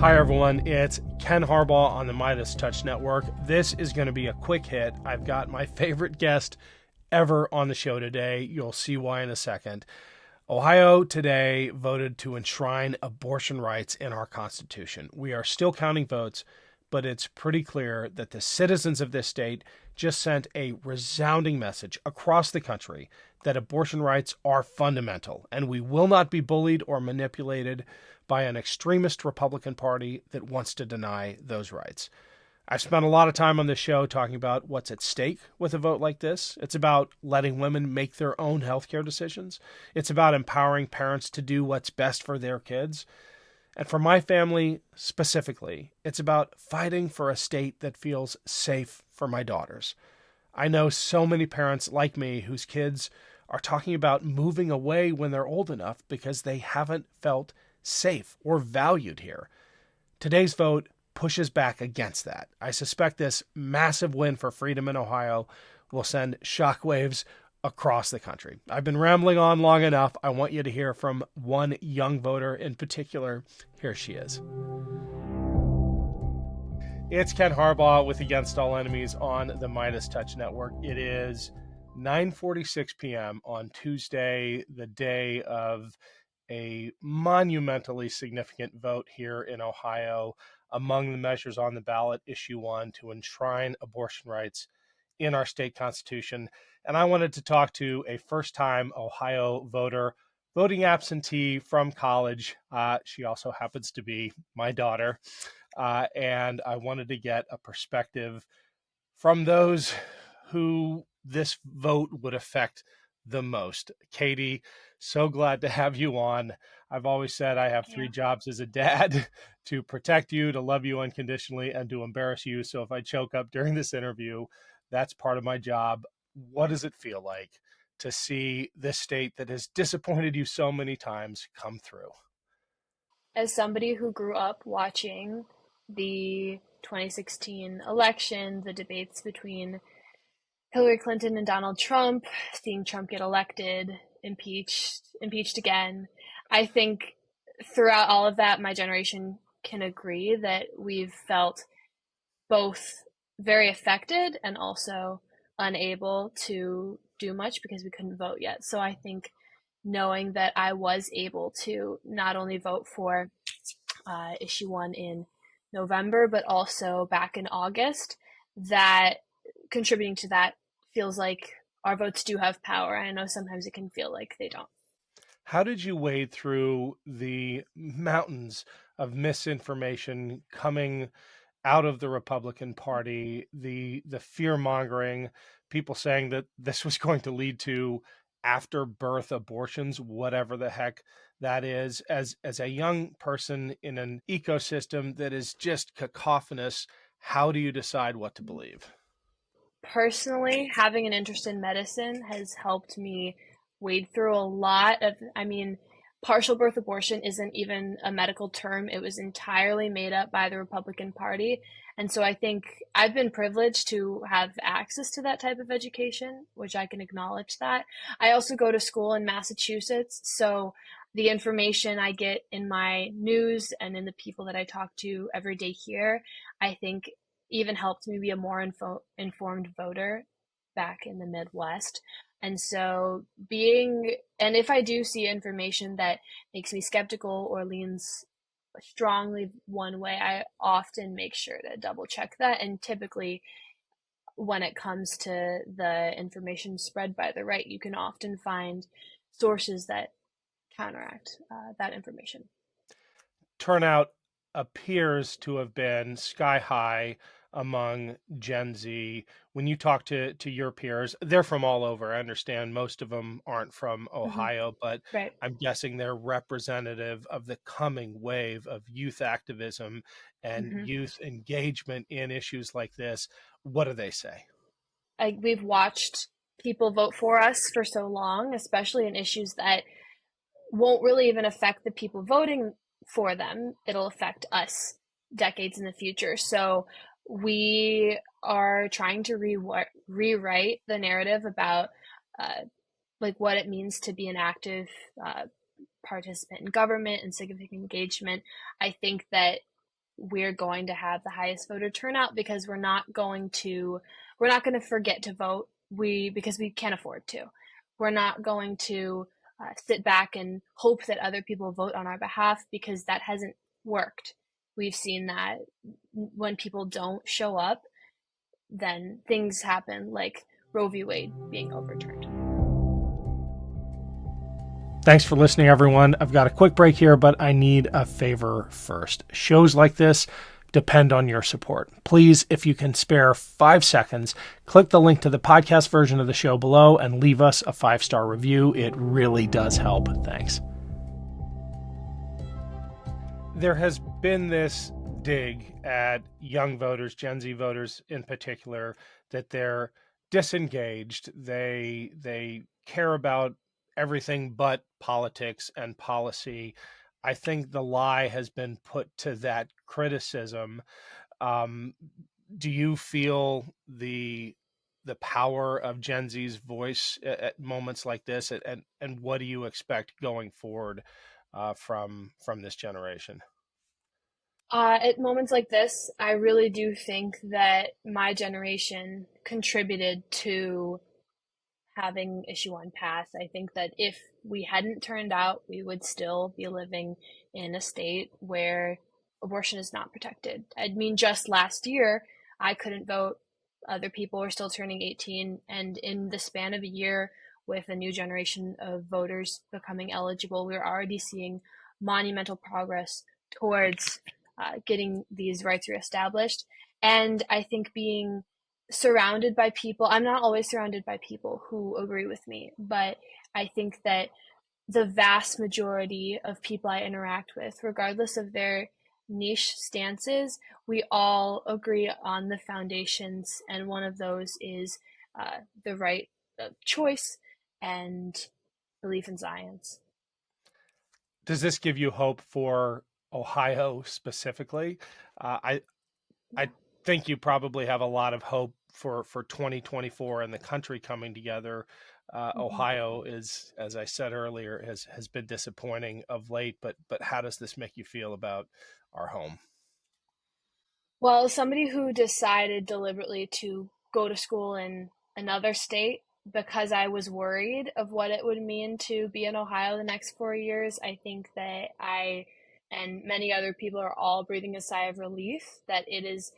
Hi, everyone. It's Ken Harbaugh on the MeidasTouch Network. This is going to be a quick hit. I've got my favorite guest ever on the show today. You'll see why in a second. Ohio today voted to enshrine abortion rights in our Constitution. We are still counting votes, but it's pretty clear that the citizens of this state just sent a resounding message across the country that abortion rights are fundamental, and we will not be bullied or manipulated by an extremist Republican Party that wants to deny those rights. I've spent a lot of time on this show talking about what's at stake with a vote like this. It's about letting women make their own healthcare decisions. It's about empowering parents to do what's best for their kids. And for my family specifically, it's about fighting for a state that feels safe for my daughters. I know so many parents like me whose kids are talking about moving away when they're old enough because they haven't felt safe or valued here. Today's vote pushes back against that. I suspect this massive win for freedom in Ohio will send shockwaves across the country. I've been rambling on long enough. I want you to hear from one young voter in particular. Here she is. It's Ken Harbaugh with Against All Enemies on the MeidasTouch Network. It is 9:46 p.m. on Tuesday, the day of a monumentally significant vote here in Ohio. Among the measures on the ballot, issue 1 to enshrine abortion rights in our state constitution. And I wanted to talk to a first-time Ohio voter, voting absentee from college. She also happens to be my daughter. And I wanted to get a perspective from those who this vote would affect the most. Katie, so glad to have you on. I've always said I have 3 jobs as a dad: to protect you, to love you unconditionally, and to embarrass you. So if I choke up during this interview, that's part of my job. What does it feel like to see this state that has disappointed you so many times come through? As somebody who grew up watching the 2016 election, the debates between Hillary Clinton and Donald Trump, seeing Trump get elected, impeached again, I think throughout all of that, my generation can agree that we've felt both very affected and also unable to do much because we couldn't vote yet. So I think knowing that I was able to not only vote for issue 1 in November, but also back in August, that contributing to that feels like our votes do have power. I know sometimes it can feel like they don't. How did you wade through the mountains of misinformation coming out of the Republican Party, the fear-mongering, people saying that this was going to lead to after-birth abortions, whatever the heck that is, as a young person in an ecosystem that is just cacophonous? How do you decide what to believe? Personally, having an interest in medicine has helped me wade through a lot of, partial birth abortion isn't even a medical term. It was entirely made up by the Republican Party. And so I think I've been privileged to have access to that type of education, which I can acknowledge that. I also go to school in Massachusetts, so the information I get in my news and in the people that I talk to every day here, I think even helped me be a more informed voter back in the Midwest. And so and if I do see information that makes me skeptical or leans strongly one way, I often make sure to double check that. And typically, when it comes to the information spread by the right, you can often find sources that counteract that information. Turnout appears to have been sky high among Gen Z. When you talk to your peers, they're from all over. I understand most of them aren't from Ohio, but Right. I'm guessing they're representative of the coming wave of youth activism and youth engagement in issues like this. What do they say? We've watched people vote for us for so long, especially in issues that won't really even affect the people voting for them. It'll affect us decades in the future. So we are trying to rewrite the narrative about what it means to be an active participant in government and civic engagement. I think that we're going to have the highest voter turnout because we're not going to forget to vote because we can't afford to. We're not going to sit back and hope that other people vote on our behalf because that hasn't worked. We've seen that when people don't show up, then things happen like Roe v. Wade being overturned. Thanks for listening, everyone. I've got a quick break here, but I need a favor first. Shows like this depend on your support. Please, if you can spare 5 seconds, click the link to the podcast version of the show below and leave us a 5-star review. It really does help. Thanks. There has been this dig at young voters, Gen Z voters in particular, that they're disengaged. They care about everything but politics and policy. I think the lie has been put to that criticism. Do you feel the power of Gen Z's voice at moments like this, and what do you expect going forward from this generation? At moments like this, I really do think that my generation contributed to having issue one pass. I think that if we hadn't turned out, we would still be living in a state where abortion is not protected. I mean, just last year, I couldn't vote. Other people were still turning 18. And in the span of a year, with a new generation of voters becoming eligible, we're already seeing monumental progress towards getting these rights reestablished. And I think being surrounded by people, I'm not always surrounded by people who agree with me, but I think that the vast majority of people I interact with, regardless of their niche stances, we all agree on the foundations, and one of those is the right of choice and belief in science. Does this give you hope for Ohio specifically? I Yeah. I think you probably have a lot of hope for 2024 and the country coming together. Mm-hmm. Ohio is, as I said earlier, has been disappointing of late. But how does this make you feel about our home? Well, somebody who decided deliberately to go to school in another state because I was worried of what it would mean to be in Ohio the next 4 years, I think that I and many other people are all breathing a sigh of relief that it is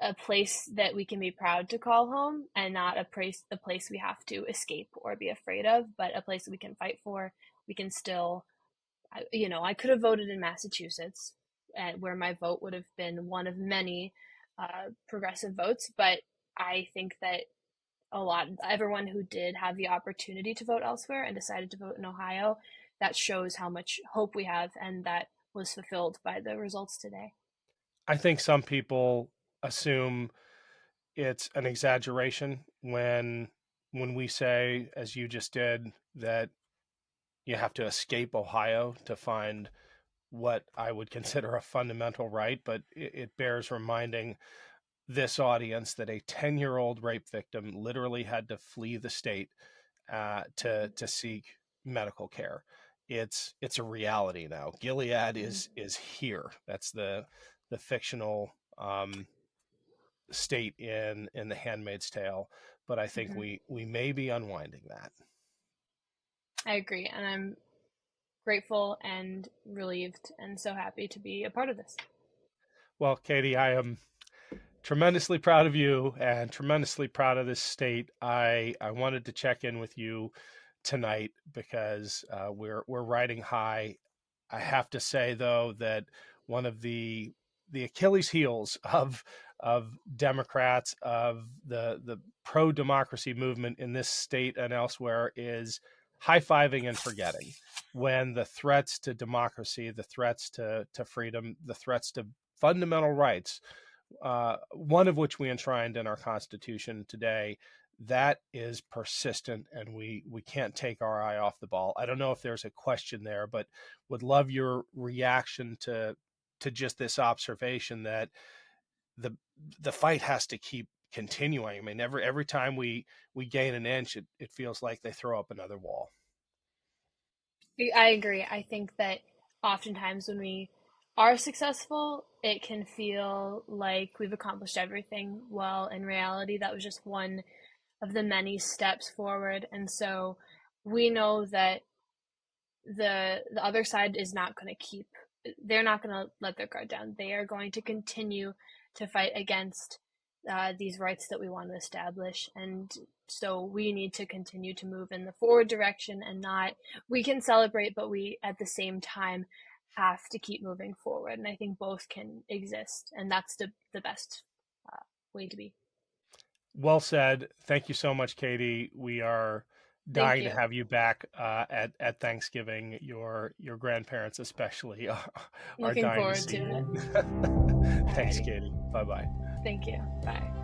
a place that we can be proud to call home and not a place we have to escape or be afraid of, but a place that we can fight for. We can still I could have voted in Massachusetts, where my vote would have been one of many progressive votes. But I think that everyone who did have the opportunity to vote elsewhere and decided to vote in Ohio, that shows how much hope we have, and that was fulfilled by the results today. I think some people assume it's an exaggeration when we say, as you just did, that you have to escape Ohio to find what I would consider a fundamental right. But it bears reminding this audience that a 10-year-old rape victim literally had to flee the state to seek medical care. It's a reality now. Gilead Mm-hmm. is here. That's the fictional state in The Handmaid's Tale. But I think Mm-hmm. we may be unwinding that. I agree, and I'm grateful and relieved and so happy to be a part of this. Well, Katie, I am tremendously proud of you and tremendously proud of this state. I wanted to check in with you tonight because we're riding high. I have to say though that one of the Achilles heels of Democrats, of the pro democracy movement in this state and elsewhere, is high fiving and forgetting when the threats to democracy, the threats to freedom, the threats to fundamental rights, one of which we enshrined in our Constitution today, that is persistent, and we can't take our eye off the ball. I don't know if there's a question there, but would love your reaction to just this observation that the the fight has to keep continuing. I mean, every time we gain an inch, it feels like they throw up another wall. I agree. I think that oftentimes when we are successful, it can feel like we've accomplished everything. Well, in reality, that was just one of the many steps forward. And so we know that the other side is not going to keep, they're not going to let their guard down. They are going to continue to fight against these rights that we want to establish. And so we need to continue to move in the forward direction and not, we can celebrate, but we at the same time have to keep moving forward. And I think both can exist. And that's the best way to be. Well said. Thank you so much, Katie. We are Thank dying to you. have you back at Thanksgiving. Your grandparents especially are Looking dying to forward see to it. you. Thanks, Alrighty. Katie. Bye bye. Thank you. Bye.